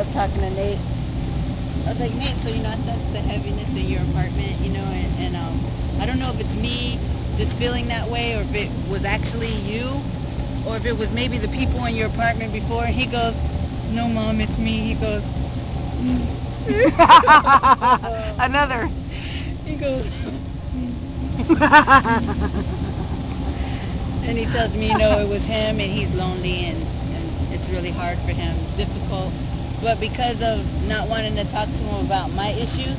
was talking to Nate. I was like, Nate, so I sense the heaviness in your apartment, and I don't know if it's me just feeling that way, or if it was actually you, or if it was maybe the people in your apartment before. And he goes, no, Mom, it's me. He goes, another. He goes, and he tells me, it was him, and he's lonely, and it's really hard for him, difficult. But because of not wanting to talk to him about my issues,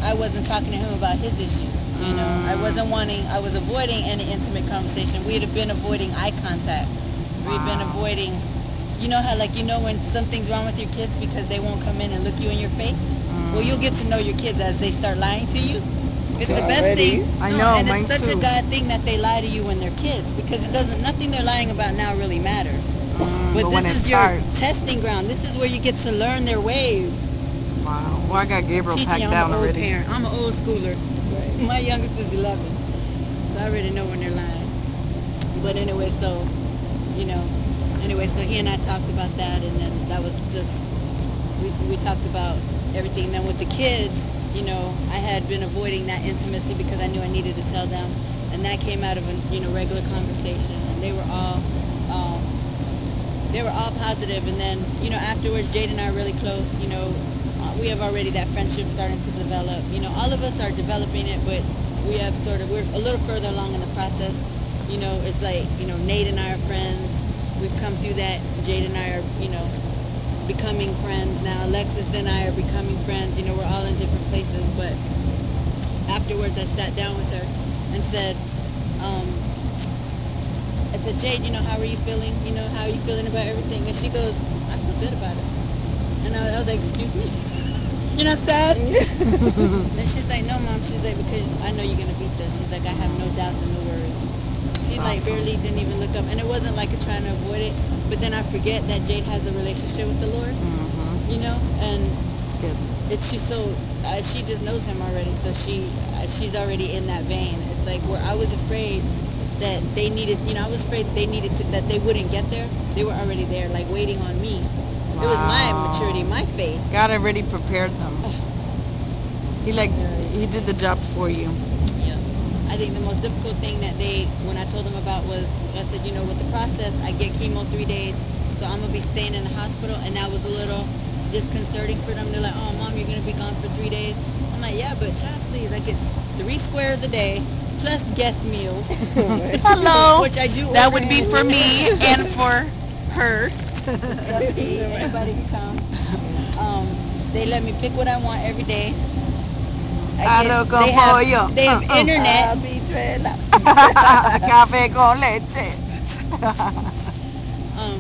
I wasn't talking to him about his issues. I was avoiding any intimate conversation. We had been avoiding eye contact. We had been avoiding, how when something's wrong with your kids because they won't come in and look you in your face? Well, you'll get to know your kids as they start lying to you. It's the best thing. I know, and mine it's such too. a God thing that they lie to you when they're kids, because nothing they're lying about now really matters. But this is your testing ground. This is where you get to learn their ways. Wow. Well, I got Gabriel packed down already. I'm an old schooler. Right. My youngest is 11, so I already know when they're lying. But anyway, so he and I talked about that, and then that was just we talked about everything. Then with the kids, I had been avoiding that intimacy because I knew I needed to tell them, and that came out of a regular conversation, and they were all positive. And then afterwards, Jade and I are really close. We have already that friendship starting to develop. All of us are developing it, but we're a little further along in the process. It's like Nate and I are friends. We've come through that. Jade and I are becoming friends now. Alexis and I are becoming friends. We're all in different places. But afterwards, I sat down with her and said, Jade, how are you feeling? How are you feeling about everything? And she goes, I feel good about it. And I was like, excuse me? You're not sad? And she's like, no, Mom. She's like, because I know you're going to beat this. She's like, I have no doubts and no worries. She barely didn't even look up. And it wasn't like trying to avoid it. But then I forget that Jade has a relationship with the Lord. And she just knows him already. So she's already in that vein. It's like where I was afraid that they needed, I was afraid that they wouldn't get there. They were already there, like waiting on me. It was my maturity, my faith. God already prepared them. He did the job for you. Yeah. I think the most difficult thing that when I told them about was, I said, with the process, I get chemo 3 days, so I'm going to be staying in the hospital, and that was a little disconcerting for them. They're like, oh, Mom, you're going to be gone for 3 days. I'm like, yeah, but child, please, I get 3 squares a day, plus guest meals. Hello. Which I do. That would be for me and for her. Anybody can come. They let me pick what I want every day. They have internet. Café con leche.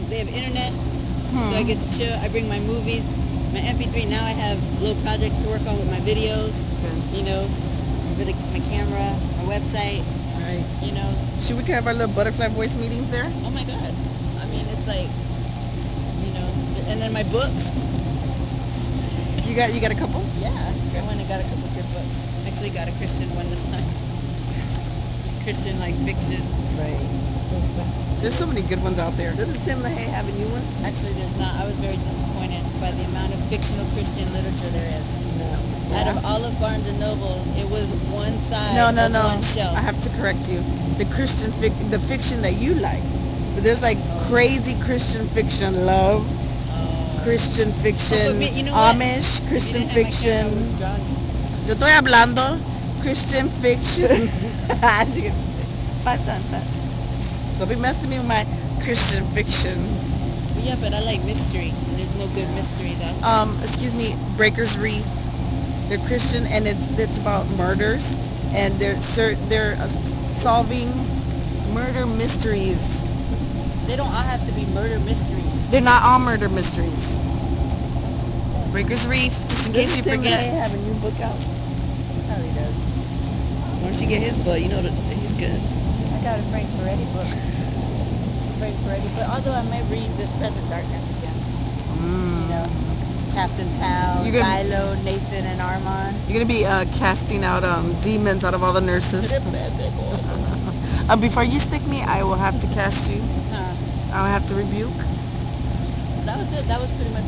They have internet, so I get to chill. I bring my movies, my MP3. Now I have little projects to work on with my videos. My camera, my website. Right. Should we have our little butterfly voice meetings there? Oh my God. I mean, it's like, and then my books. You got a couple? Yeah, I went and got a couple good books. Actually got a Christian one this time. Christian fiction. Right. There's so many good ones out there. Doesn't Tim LaHaye have a new one? Actually, there's not. I was very disappointed by the amount of fictional Christian literature there is. No. Out of all of Barnes and Noble, it was one side No. one shelf. I have to correct you. The fiction that you like. But there's crazy Christian fiction, love. Christian fiction, Amish, Christian fiction. Yo estoy hablando Christian fiction. Don't be messing me with my Christian fiction. Yeah, but I like mystery. There's no good mystery though. Excuse me, Breaker's Wreath. They're Christian, and it's about murders, and they're solving murder mysteries. They don't all have to be murder mysteries. They're not all murder mysteries. Breaker's Wreath, just in case you forget. They have a new book out. Probably does. Once you get his book, you know that he's good. I got a Frank Peretti book. But although I may read this Present Darkness again. Captain Tao, Philo, Nathan, and Armand. You're gonna be casting out demons out of all the nurses. Before you stick me, I will have to cast you. I will have to rebuke. That was it. That was pretty much